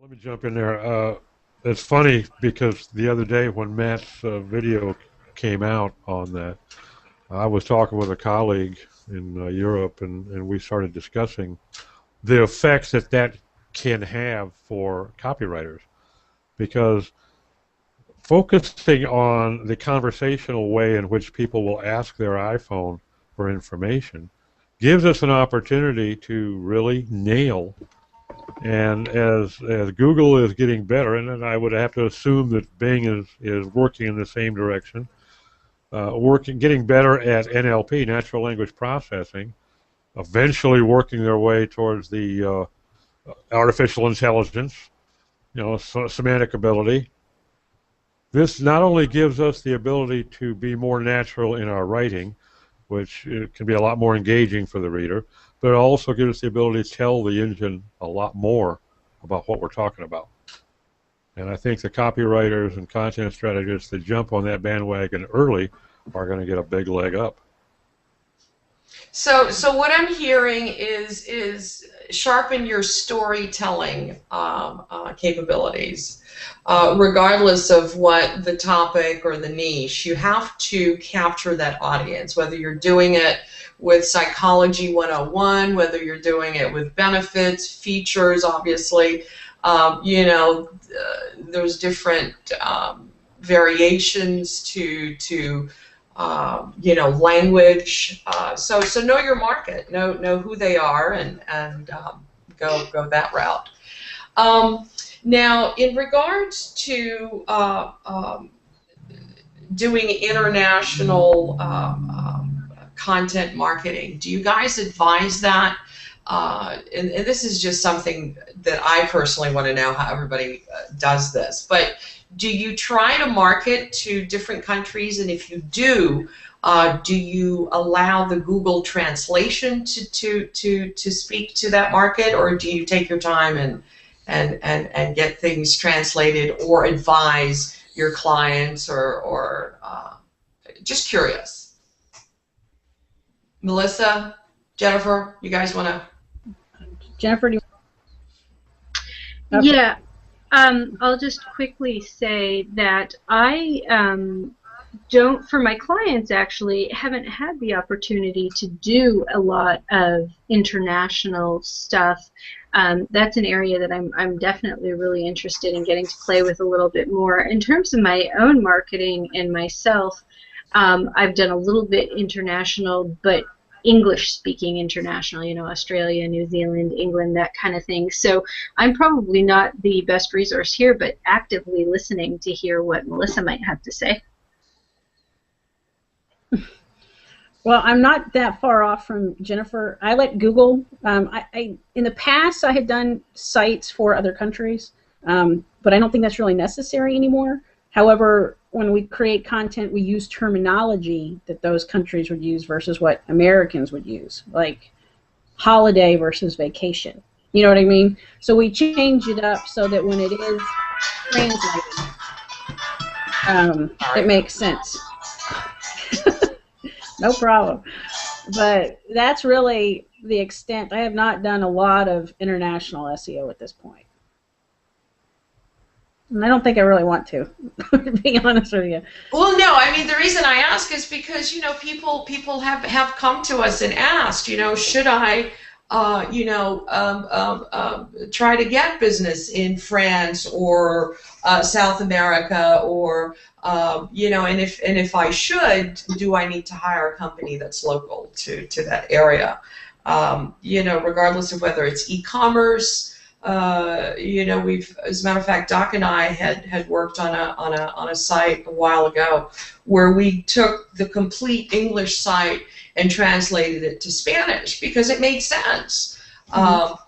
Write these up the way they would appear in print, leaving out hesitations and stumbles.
Let me jump in there. It's funny because the other day when Matt's video came out on that, I was talking with a colleague in Europe, and we started discussing the effects that that can have for copywriters. Because focusing on the conversational way in which people will ask their iPhone for information gives us an opportunity to really nail. And as Google is getting better, and then I would have to assume that Bing is working in the same direction, getting better at NLP, natural language processing, eventually working their way towards the artificial intelligence, semantic ability. This not only gives us the ability to be more natural in our writing, which can be a lot more engaging for the reader, but it also gives us the ability to tell the engine a lot more about what we're talking about. And I think the copywriters and content strategists that jump on that bandwagon early are going to get a big leg up. So what I'm hearing is sharpen your storytelling capabilities, regardless of what the topic or the niche. You have to capture that audience, whether you're doing it with Psychology 101, whether you're doing it with benefits, features, obviously. There's different variations to language. So know your market, know who they are, and go that route. Now, in regards to doing international content marketing, do you guys advise that? And this is just something that I personally want to know how everybody does this, but do you try to market to different countries? And if you do you allow the Google translation to speak to that market, or do you take your time and get things translated, or advise your clients, or just curious? Melissa, Jennifer, you guys want to? Jennifer, do you? Okay. Yeah. I'll just quickly say that I don't, for my clients actually, haven't had the opportunity to do a lot of international stuff. That's an area that I'm definitely really interested in getting to play with a little bit more. In terms of my own marketing and myself, I've done a little bit international, but English-speaking international, Australia, New Zealand, England, that kind of thing. So I'm probably not the best resource here, but actively listening to hear what Melissa might have to say. Well, I'm not that far off from Jennifer. I let Google. In the past, I had done sites for other countries, but I don't think that's really necessary anymore. However, when we create content, we use terminology that those countries would use versus what Americans would use, like holiday versus vacation. You know what I mean? So we change it up so that when it is translated, it makes sense. No problem. But that's really the extent. I have not done a lot of international SEO at this point. And I don't think I really want to be honest with you. Well, no, I mean, the reason I ask is because, people have come to us and asked, should I, try to get business in France or South America, or, and if I should, do I need to hire a company that's local to that area? Regardless of whether it's e-commerce. As a matter of fact, Doc and I had worked on a site a while ago where we took the complete English site and translated it to Spanish because it made sense. But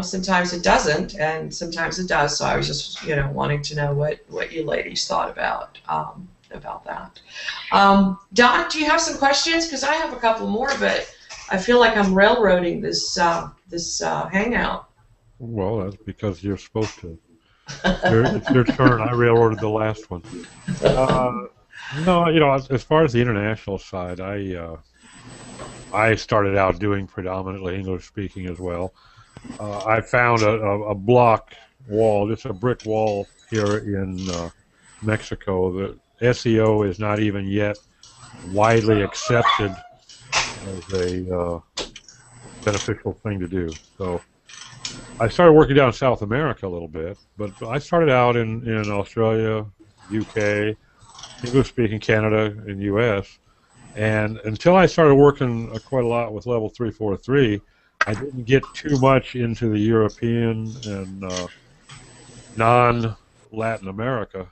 sometimes it doesn't, and sometimes it does. So I was just wanting to know what you ladies thought about that. Doc, do you have some questions? Because I have a couple more, but I feel like I'm railroading this hangout. Well, that's because you're supposed to. It's your turn. I railroaded the last one. No, as far as the international side, I started out doing predominantly English speaking as well. I found a block wall, just a brick wall here in Mexico. The SEO is not even yet widely accepted as a beneficial thing to do. So I started working down in South America a little bit, but I started out in Australia, UK, English-speaking Canada, and US. And until I started working quite a lot with level 343, I didn't get too much into the European and non-Latin America.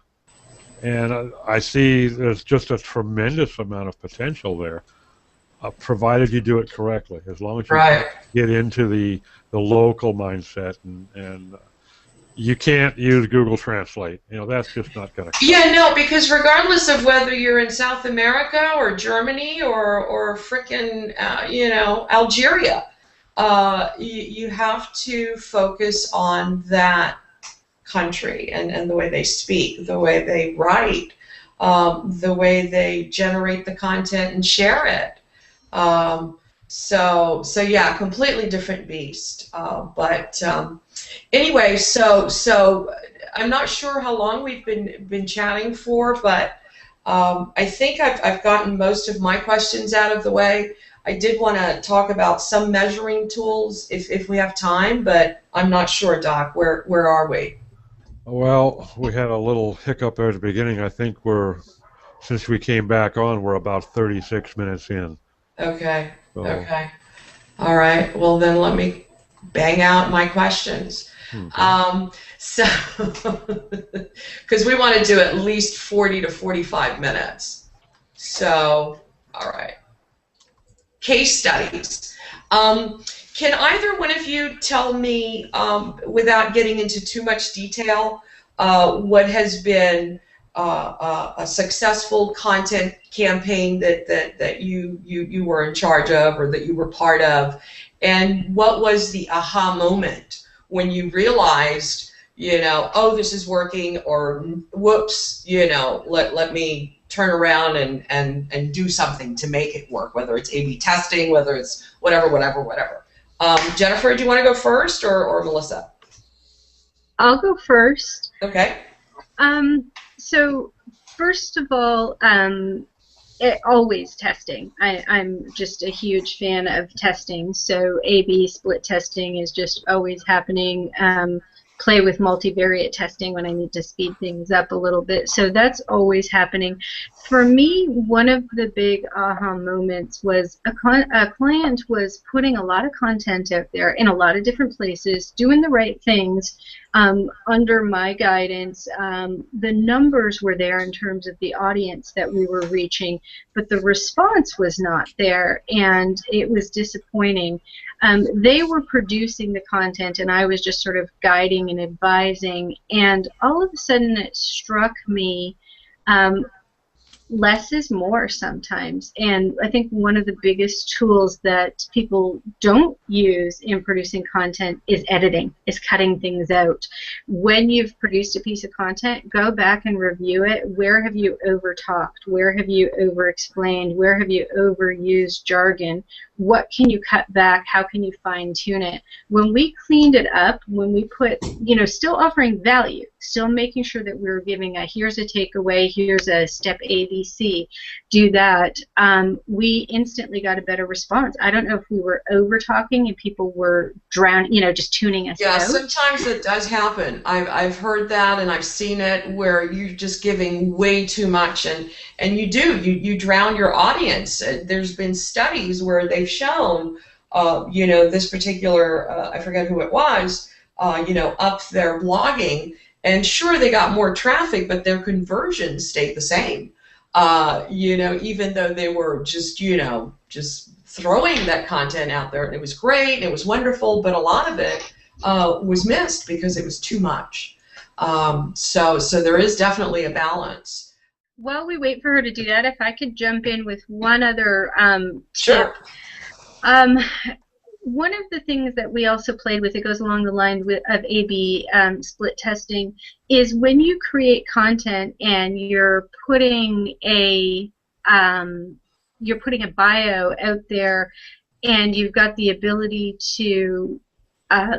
And I see there's just a tremendous amount of potential there, provided you do it correctly. As long as you Right. get into the local mindset, and you can't use Google Translate. You know, that's just not going to. Yeah, no, because regardless of whether you're in South America or Germany or frickin' Algeria, you have to focus on that country and the way they speak, the way they write, the way they generate the content and share it. So yeah, completely different beast. But anyway, so I'm not sure how long we've been chatting for, but I think I've gotten most of my questions out of the way. I did want to talk about some measuring tools if we have time, but I'm not sure, Doc. Where are we? Well, we had a little hiccup there at the beginning. I think since we came back on, we're about 36 minutes in. Okay. So, Okay. All right. Well, then let me bang out my questions. okay. So, because we want to do at least 40 to 45 minutes. So, all right. Case studies. Can either one of you tell me, without getting into too much detail, what has been a successful content campaign that you were in charge of or that you were part of, and what was the aha moment when you realized, oh, this is working, or whoops, let me turn around and do something to make it work, whether it's A/B testing, whether it's whatever. Jennifer, do you want to go first, or Melissa? I'll go first. Okay. So first of all, always testing. I'm just a huge fan of testing. So A/B split testing is just always happening. Play with multivariate testing when I need to speed things up a little bit. So that's always happening. For me, one of the big aha moments was a client was putting a lot of content out there in a lot of different places, doing the right things under my guidance. The numbers were there in terms of the audience that we were reaching, but the response was not there, and it was disappointing. They were producing the content, and I was just sort of guiding and advising, and all of a sudden it struck me, less is more sometimes. And I think one of the biggest tools that people don't use in producing content is editing, is cutting things out. When you've produced a piece of content, go back and review it. Where have you over-talked? Where have you over-explained? Where have you overused jargon? What can you cut back? How can you fine-tune it? When we cleaned it up, when we put, still offering value, still making sure that we're giving here's a takeaway, here's a step A, B, C, do that, we instantly got a better response. I don't know if we were over-talking and people were drowning, just tuning us out. Yeah, sometimes it does happen. I've heard that, and I've seen it where you're just giving way too much, and you drown your audience. There's been studies where they've shown, this particular, I forget who it was, up their blogging, and sure, they got more traffic, but their conversions stayed the same. Even though they were just throwing that content out there, and it was great, and it was wonderful, but a lot of it was missed because it was too much. So there is definitely a balance. While we wait for her to do that, if I could jump in with one other Sure. tip. One of the things that we also played with, it goes along the line of A/B split testing, is when you create content and you're putting a bio out there, and you've got the ability to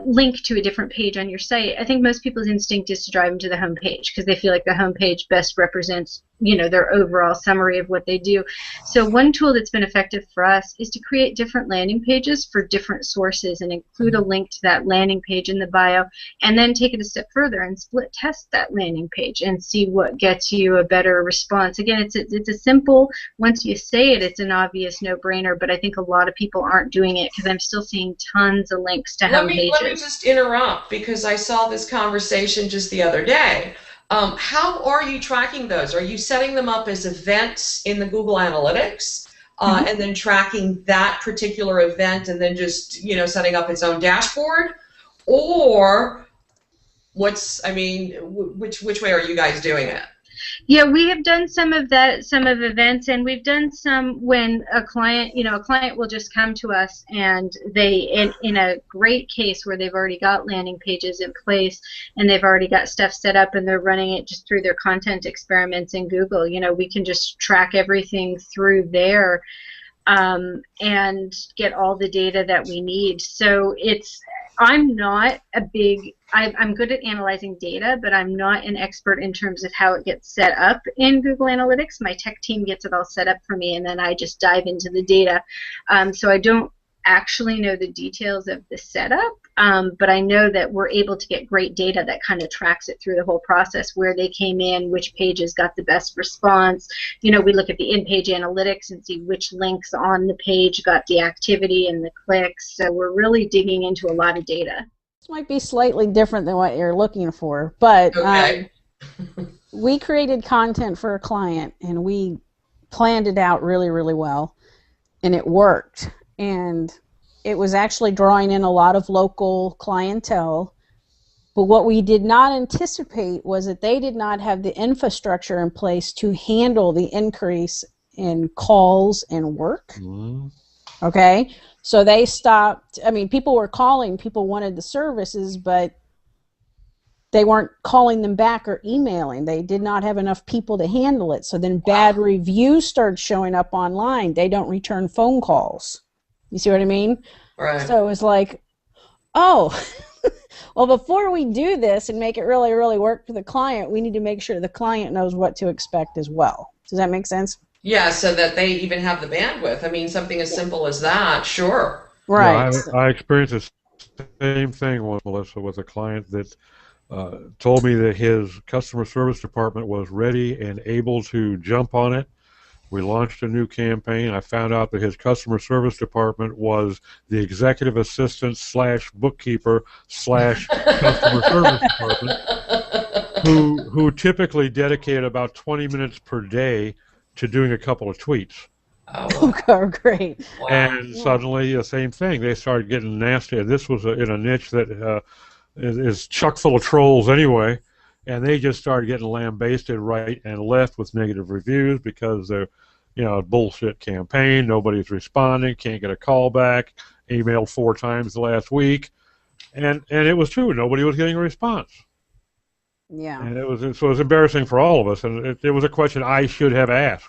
link to a different page on your site, I think most people's instinct is to drive them to the home page because they feel like the home page best represents, you know, their overall summary of what they do. So one tool that's been effective for us is to create different landing pages for different sources and include a link to that landing page in the bio, and then take it a step further and split test that landing page and see what gets you a better response. Again, it's a simple, once you say it, it's an obvious no-brainer, but I think a lot of people aren't doing it because I'm still seeing tons of links to home pages. Let me just interrupt because I saw this conversation just the other day. How are you tracking those? Are you setting them up as events in the Google Analytics and then tracking that particular event and then just, you know, setting up its own dashboard? Or which way are you guys doing it? Yeah, we have done some of that, some of events, and we've done some when a client, you know, a client will just come to us and they, in a great case where they've already got landing pages in place and they've already got stuff set up and they're running it just through their content experiments in Google, you know, we can just track everything through there and get all the data that we need. So I'm not a big, I'm good at analyzing data, but I'm not an expert in terms of how it gets set up in Google Analytics. My tech team gets it all set up for me, and then I just dive into the data. So I don't actually know the details of the setup, but I know that we're able to get great data that kind of tracks it through the whole process, where they came in, which pages got the best response. You know, we look at the in-page analytics and see which links on the page got the activity and the clicks. So we're really digging into a lot of data. This might be slightly different than what you're looking for, but okay. We created content for a client and we planned it out really, really well, and it worked. And it was actually drawing in a lot of local clientele, but what we did not anticipate was that they did not have the infrastructure in place to handle the increase in calls and work. Okay? So they stopped. I mean, people were calling, people wanted the services, but they weren't calling them back or emailing. They did not have enough people to handle it. So then bad reviews started showing up online. They don't return phone calls. You see what I mean? Right. So it was like, oh, well, before we do this and make it really, really work for the client, we need to make sure the client knows what to expect as well. Does that make sense? Yeah, so that they even have the bandwidth. I mean, something as simple as that, sure. Right. Yeah, I experienced the same thing with Melissa, with a client that told me that his customer service department was ready and able to jump on it. We launched a new campaign. I found out that his customer service department was the executive assistant / bookkeeper / customer service department, who typically dedicated about 20 minutes per day to doing a couple of tweets. Oh, great. Wow. And suddenly the same thing. They started getting nasty. And this was in a niche that is chock full of trolls anyway. And they just started getting lambasted right and left with negative reviews because they're, you know, a bullshit campaign. Nobody's responding. Can't get a call back. Emailed 4 times the last week, and it was true. Nobody was getting a response. Yeah. And it was embarrassing for all of us. And it was a question I should have asked.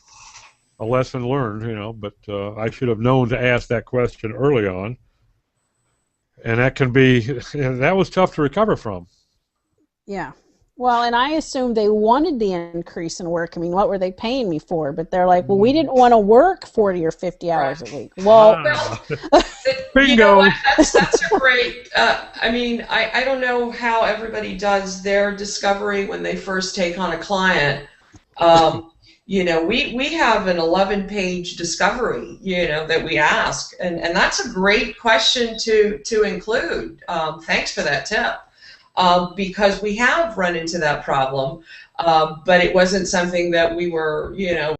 A lesson learned, you know. But I should have known to ask that question early on. And that can be, and that was tough to recover from. Yeah. Well, and I assumed they wanted the increase in work. I mean, what were they paying me for? But they're like, well, we didn't want to work 40 or 50 hours a week. Well, bingo. You know what? That's a great, I mean, I don't know how everybody does their discovery when they first take on a client. You know, we have an 11-page discovery, you know, that we ask. And that's a great question to include. Thanks for that tip. Because we have run into that problem, but it wasn't something that we were, you know,